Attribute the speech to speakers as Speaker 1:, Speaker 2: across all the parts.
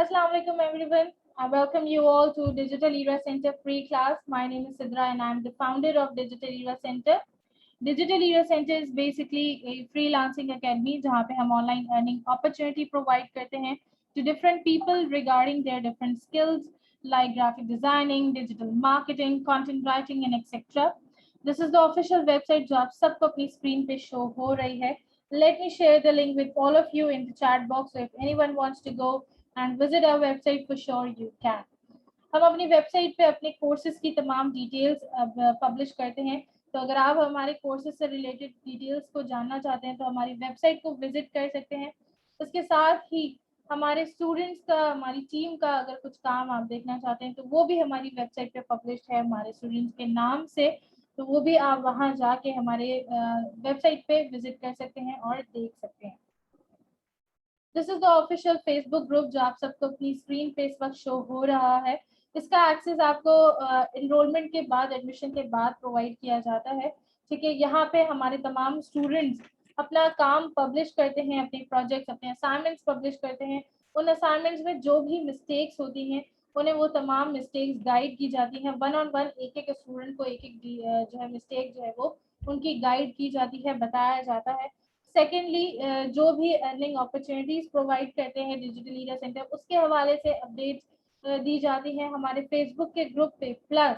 Speaker 1: Assalamu alaikum everyone. I welcome you all to Digital Era Center free class. My name is Sidra and I'm the founder of Digital Era Center. Digital Era Center is basically a freelancing academy जहाँ पे हम online earning opportunity provide करते हैं to different people regarding their different skills like graphic designing, digital marketing, content writing and etc. This is the official website जो आप सबको अपनी screen पे show हो रही है. Let me share the link with all of you in the chat box. So if anyone wants to go and visit our website, for sure you can. हम अपनी वेबसाइट पे अपने कोर्सेज की तमाम डिटेल्स पब्लिश करते हैं, तो अगर आप हमारे कोर्सेज से रिलेटेड डिटेल्स को जानना चाहते हैं तो हमारी वेबसाइट को विजिट कर सकते हैं. उसके साथ ही हमारे स्टूडेंट्स का, हमारी टीम का अगर कुछ काम आप देखना चाहते हैं तो वो भी हमारी वेबसाइट पे पब्लिश है हमारे स्टूडेंट्स के नाम से, तो वो भी आप वहाँ जाके हमारे वेबसाइट पे विजिट कर सकते हैं और देख सकते हैं. This is the official Facebook group जो आप सबको अपनी स्क्रीन पे इस वक्त शो हो रहा है. इसका एक्सेस आपको एनरोलमेंट के बाद, एडमिशन के बाद प्रोवाइड किया जाता है. ठीक है, यहाँ पे हमारे तमाम स्टूडेंट्स अपना काम पब्लिश करते हैं, अपने प्रोजेक्ट्स, अपने असाइनमेंट्स पब्लिश करते हैं. उन असाइनमेंट्स में जो भी मिस्टेक्स होती हैं उन्हें वो तमाम मिस्टेक्स गाइड की जाती हैं. वन ऑन वन एक एक स्टूडेंट को एक एक जो है मिस्टेक जो है वो उनकी गाइड की जाती है, बताया जाता है. सेकेंडली, जो भी अर्निंग अपॉर्चुनिटीज प्रोवाइड करते हैं डिजिटल ईरा सेंटर, उसके हवाले से अपडेट्स दी जाती हैं हमारे फेसबुक के ग्रुप पे. प्लस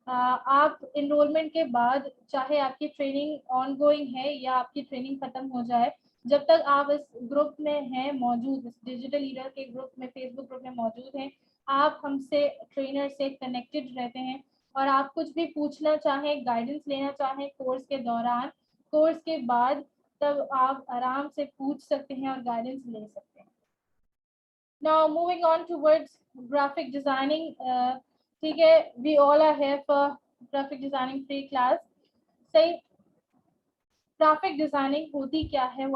Speaker 1: आप इनरोलमेंट के बाद, चाहे आपकी ट्रेनिंग ऑन गोइंग है या आपकी ट्रेनिंग खत्म हो जाए, जब तक आप इस ग्रुप में हैं मौजूद, इस डिजिटल ईरा के ग्रुप में, फेसबुक ग्रुप में मौजूद हैं, आप हमसे, ट्रेनर से कनेक्टेड रहते हैं. और आप कुछ भी पूछना चाहें, गाइडेंस लेना चाहें कोर्स के दौरान, कोर्स के बाद, तब आप आराम से पूछ सकते हैं और गाइडेंस ले सकते हैं. Now moving on towards graphic designing. ठीक है, we all are here for graphic designing free class. सही, ग्राफिक डिजाइनिंग होती क्या है?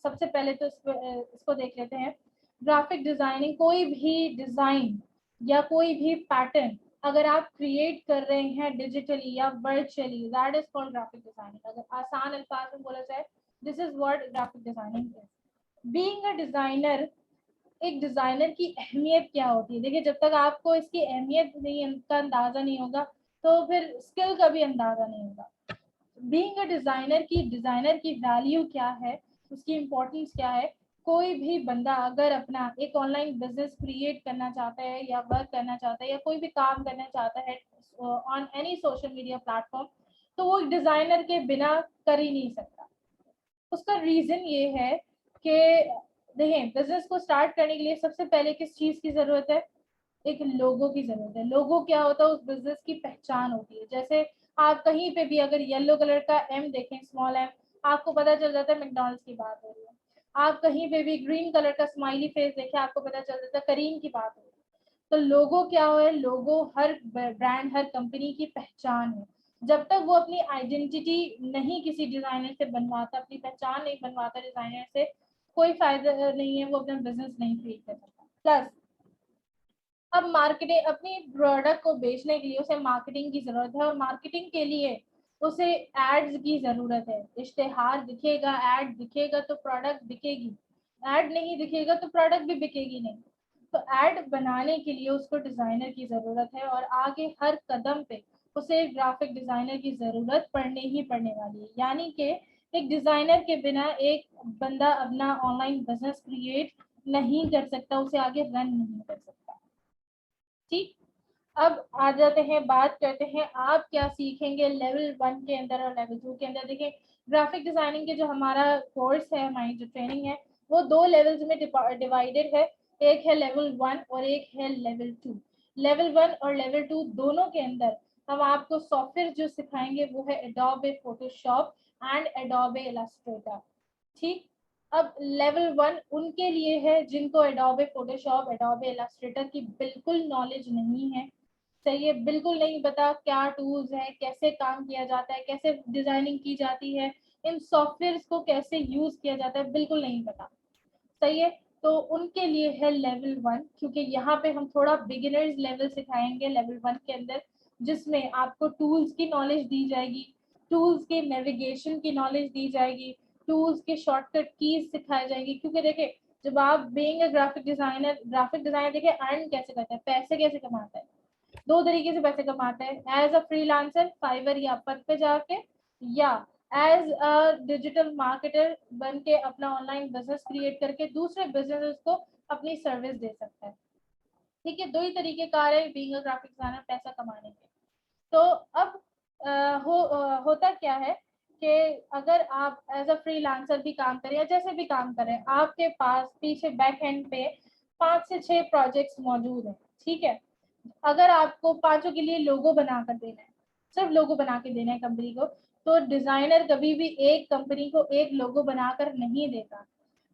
Speaker 1: सबसे पहले तो इसको देख लेते हैं. ग्राफिक डिजाइनिंग कोई भी डिजाइन या कोई भी पैटर्न अगर आप क्रिएट कर रहे हैं डिजिटली या virtually, that is called graphic designing. अगर आसान अल्फाज में बोला जाए, this is what graphic designing is. Being a designer, एक डिजाइनर की अहमियत क्या होती है? देखिए, जब तक आपको इसकी अहमियत नहीं, का अंदाजा नहीं होगा तो फिर स्किल का भी अंदाजा नहीं होगा. बीइंग अ डिजाइनर की वैल्यू क्या है, उसकी इम्पोर्टेंस क्या है? कोई भी बंदा अगर अपना एक ऑनलाइन बिजनेस क्रिएट करना चाहता है या वर्क करना चाहता है या कोई भी काम करना चाहता है on any social media platform, तो वो डिजाइनर के बिना कर ही नहीं सकता. उसका रीजन ये है कि देखें, बिजनेस को स्टार्ट करने के लिए सबसे पहले किस चीज की जरूरत है? एक लोगो की जरूरत है. लोगो क्या होता है? उस बिजनेस की पहचान होती है. जैसे आप कहीं पे भी अगर येलो कलर का एम देखें, स्मॉल एम, आपको पता चल जाता है मैकडॉनल्ड्स की बात हो रही है. आप कहीं पे भी ग्रीन कलर का स्माइली फेस देखें, आपको पता चल जाता है करीम की बात हो रही है. तो लोगो क्या है? लोगो हर ब्रांड, हर कंपनी की पहचान है. जब तक वो अपनी आइडेंटिटी नहीं किसी डिजाइनर से बनवाता, अपनी पहचान नहीं बनवाता डिजाइनर से, कोई फायदा नहीं है, वो अपना बिजनेस नहीं क्रिएट कर सकता. प्लस अब मार्केटिंग, अपनी प्रोडक्ट को बेचने के लिए उसे मार्केटिंग की जरूरत है, और मार्केटिंग के लिए उसे एड्स की जरूरत है. इश्तेहार दिखेगा, एड दिखेगा तो प्रोडक्ट बिकेगी, एड नहीं दिखेगा तो प्रोडक्ट भी बिकेगी नहीं. तो एड बनाने के लिए उसको डिजाइनर की जरूरत है, और आगे हर कदम पे उसे ग्राफिक डिजाइनर की जरूरत पड़ने ही पड़ने वाली है. यानी कि एक डिजाइनर के बिना एक बंदा अपना ऑनलाइन बिजनेस क्रिएट नहीं कर सकता, उसे आगे रन नहीं कर सकता. ठीक, अब आ जाते हैं, बात करते हैं आप क्या सीखेंगे लेवल 1 के अंदर और लेवल 2 के अंदर. देखिए, ग्राफिक डिजाइनिंग के जो हमारा कोर्स है, हमारी जो ट्रेनिंग है, वो 2 लेवल्स में डिवाइडेड है. एक है लेवल 1 और एक है लेवल 2. लेवल 1 और लेवल 2 दोनों के अंदर हम आपको सॉफ्टवेयर जो सिखाएंगे वो है Adobe Photoshop and Adobe Illustrator. ठीक, अब लेवल 1 उनके लिए है जिनको एडोबे फोटोशॉप, एडोबे इलस्ट्रेटर की बिल्कुल नॉलेज नहीं है. सही है, बिल्कुल नहीं पता क्या टूल्स है, कैसे काम किया जाता है, कैसे डिजाइनिंग की जाती है, इन सॉफ्टवेयर्स को कैसे यूज किया जाता है, बिल्कुल नहीं पता. सही है, तो उनके लिए है लेवल 1, क्योंकि यहाँ पे हम थोड़ा बिगिनर्स लेवल सिखाएंगे लेवल 1 के अंदर, जिसमें आपको टूल्स की नॉलेज दी जाएगी, टूल्स के नेविगेशन की नॉलेज दी जाएगी, टूल्स के शॉर्टकट कीज सिखाए जाएंगे. क्योंकि देखिए, जब आप बीइंग अ ग्राफिक डिजाइनर देखिए अर्न कैसे करते हैं, पैसे कैसे कमाता है, दो तरीके से पैसे कमाते हैं, एज अ फ्रीलांसर फाइवर या अपवर्क पे जाके, या एज अ डिजिटल मार्केटर बन के अपना ऑनलाइन बिजनेस क्रिएट करके दूसरे बिजनेसेस को अपनी सर्विस दे सकता है। ठीक है, दो ही तरीके कार है बीइंग अ ग्राफिक डिजाइनर पैसा कमाने के। तो अब होता क्या है कि अगर आप एज अ फ्रीलांसर भी काम करें या जैसे भी काम करें, आपके पास पीछे बैक एंड पे 5 से 6 प्रोजेक्ट्स मौजूद हैं। ठीक है, अगर आपको पांचों के लिए लोगो बनाकर देना है, सिर्फ लोगो बना के देना है कंपनी को, तो डिजाइनर कभी भी एक कंपनी को एक लोगो बनाकर नहीं देता।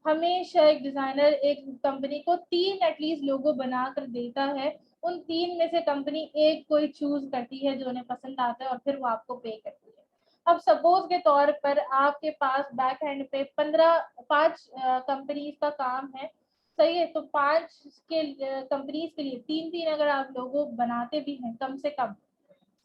Speaker 1: हमेशा एक डिजाइनर एक कंपनी को 3 एटलीस्ट लोगो बनाकर देता है। उन 3 में से कंपनी एक कोई चूज करती है जो उन्हें पसंद आता है और फिर वो आपको पे करती है। अब सपोज के तौर पर आपके पास बैक एंड पे 5 कंपनीज का काम है, सही है, तो 5 के कंपनीज के लिए 3-3 अगर आप लोगो बनाते भी हैं कम से कम,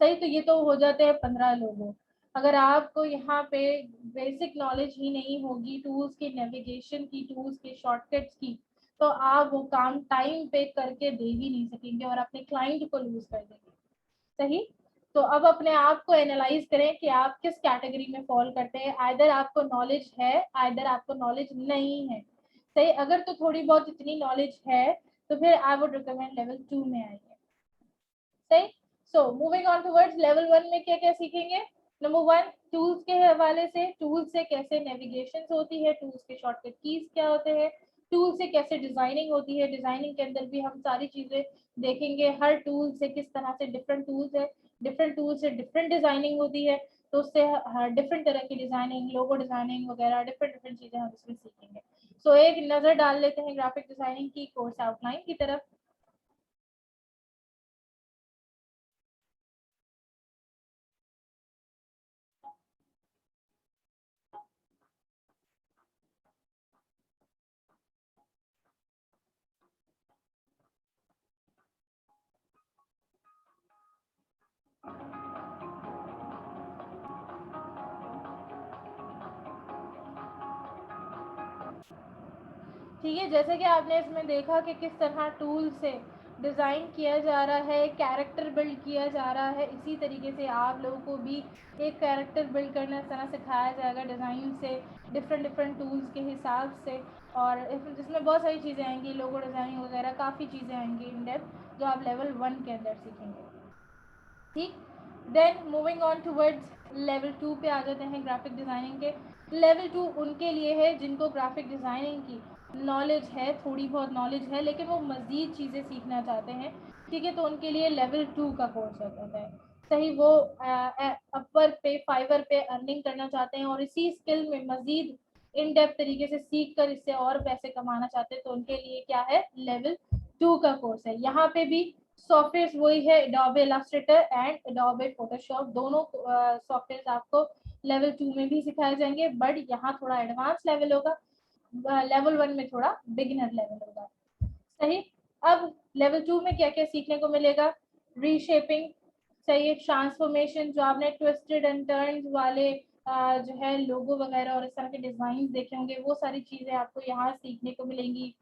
Speaker 1: सही, तो ये तो हो जाते हैं 15 लोगों। अगर आपको यहाँ पे बेसिक नॉलेज ही नहीं होगी टूल्स की, नेविगेशन की, टूल्स के शॉर्टकट्स की, तो आप वो काम टाइम पे करके दे ही नहीं सकेंगे और अपने क्लाइंट को लूज कर देंगे। सही, तो अब अपने आप को एनालाइज करें कि आप किस कैटेगरी में फॉल करते हैं। आइदर आपको नॉलेज है, आइदर आपको नॉलेज नहीं है। सही, अगर तो थोड़ी बहुत इतनी नॉलेज है तो फिर आई वुड रिकमेंड लेवल 2 में आइए। सही, so moving on towards level 1 में क्या क्या सीखेंगे। नंबर 1, टूल्स के हवाले से, टूल से कैसे नेविगेशन होती है, टूल्स के शॉर्टकट कीज क्या होते हैं, टूल से कैसे डिजाइनिंग होती है, डिजाइनिंग के अंदर भी हम सारी चीजें देखेंगे, हर टूल से किस तरह से डिफरेंट टूल्स है, डिफरेंट टूल से डिफरेंट डिजाइनिंग होती है, तो उससे हर डिफरेंट तरह की डिजाइनिंग, लोगो डिजाइनिंग वगैरह डिफरेंट डिफरेंट चीजें हम इसमें सीखेंगे। सो एक नजर डाल लेते हैं ग्राफिक डिजाइनिंग की कोर्स आउटलाइन की तरफ। ठीक है, जैसे कि आपने इसमें देखा कि किस तरह टूल से डिज़ाइन किया जा रहा है, कैरेक्टर बिल्ड किया जा रहा है, इसी तरीके से आप लोगों को भी एक कैरेक्टर बिल्ड करना इस तरह सिखाया जाएगा डिज़ाइन से, डिफरेंट डिफरेंट टूल्स के हिसाब से। और जिसमें बहुत सारी चीज़ें आएंगी, लोगो डिज़ाइनिंग वगैरह काफ़ी चीज़ें आएंगी इन डेप्थ, जो आप लेवल 1 के अंदर सीखेंगे। ठीक, then moving on towards level 2 पे आ जाते हैं ग्राफिक डिज़ाइनिंग के। लेवल 2 उनके लिए है जिनको ग्राफिक डिज़ाइनिंग की नॉलेज है, थोड़ी बहुत नॉलेज है, लेकिन वो मज़ीद चीज़ें सीखना चाहते हैं। ठीक है, तो उनके लिए लेवल 2 का कोर्स होता है। सही, वो अपवर्क पे, फाइवर पे अर्निंग करना चाहते हैं और इसी स्किल में मज़ीद इन डेप्थ तरीके से सीख कर इससे और पैसे कमाना चाहते हैं, तो उनके लिए क्या है, लेवल 2 का कोर्स है। यहाँ पे भी सॉफ्टवेयर वही है, Adobe Illustrator and Adobe Photoshop, दोनों सॉफ्टवेयर आपको लेवल 2 में भी सिखाए जाएंगे, बट यहाँ थोड़ा एडवांस लेवल होगा, लेवल 1 में थोड़ा बिगिनर लेवल होगा। सही, अब लेवल 2 में क्या क्या सीखने को मिलेगा, रीशेपिंग, सही, ट्रांसफॉर्मेशन, जो आपने ट्विस्टेड एंड टर्न्स वाले जो है लोगो वगैरह और इस तरह के डिजाइन देखे होंगे, वो सारी चीजें आपको यहाँ सीखने को मिलेंगी।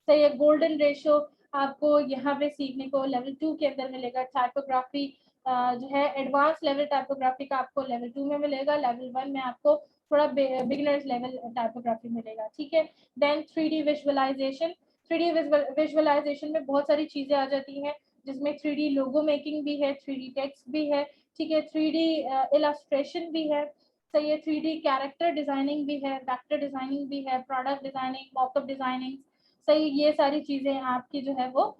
Speaker 1: सही है, गोल्डन रेशो आपको यहाँ पे सीखने को लेवल 2 के अंदर मिलेगा। टाइपोग्राफी जो है एडवांस लेवल टाइपोग्राफी का आपको लेवल 2 में मिलेगा, लेवल 1 में आपको थोड़ा बिगिनर्स लेवल टाइपोग्राफी मिलेगा। ठीक है, then 3D visualisation, 3D visualisation में बहुत सारी चीजें आ जाती हैं, जिसमें 3D लोगो मेकिंग भी है, 3D टेक्स्ट भी है, ठीक है, 3D इलस्ट्रेशन भी है, सही है, 3D कैरेक्टर डिजाइनिंग भी है, वेक्टर डिजाइनिंग भी है, प्रोडक्ट डिजाइनिंग, मॉकअप डिजाइनिंग, सही, ये सारी चीजें आपकी जो है वो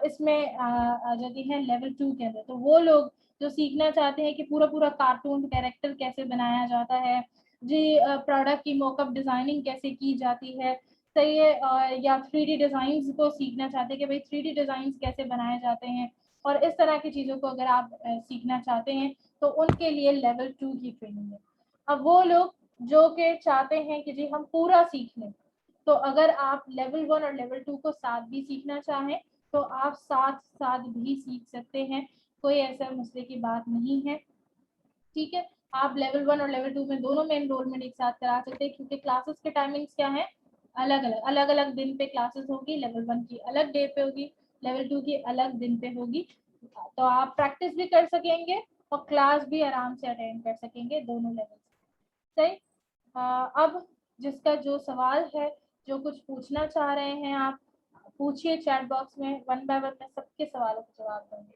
Speaker 1: इसमें आ जाती हैं लेवल 2 के अंदर। तो वो लोग जो सीखना चाहते हैं कि पूरा पूरा कार्टून कैरेक्टर कैसे बनाया जाता है जी, प्रोडक्ट की मॉकअप डिजाइनिंग कैसे की जाती है, सही है, या 3D डिजाइन को सीखना चाहते हैं कि भाई 3D डिजाइन कैसे बनाए जाते हैं, और इस तरह की चीज़ों को अगर आप सीखना चाहते हैं तो उनके लिए लेवल 2 की ट्रेनिंग है। अब वो लोग जो कि चाहते हैं कि जी हम पूरा सीख लें, तो अगर आप लेवल 1 और लेवल 2 को साथ भी सीखना चाहें तो आप साथ साथ भी सीख सकते हैं, कोई ऐसा मसले की बात नहीं है। ठीक है, आप लेवल 1 और लेवल 2 में दोनों में एनरोलमेंट एक साथ करा सकते हैं, क्योंकि क्लासेस के टाइमिंग्स क्या है, अलग अलग दिन पे क्लासेस होगी। लेवल 1 की अलग डे पे होगी, लेवल 2 की अलग दिन पे होगी। तो आप प्रैक्टिस भी कर सकेंगे और क्लास भी आराम से अटेंड कर सकेंगे दोनों लेवल से। सही। अब जिसका जो सवाल है, जो कुछ पूछना चाह रहे हैं आप, पूछिए चैट बॉक्स में। वन बाय वन मैं सबके सवालों के जवाब दूंगी।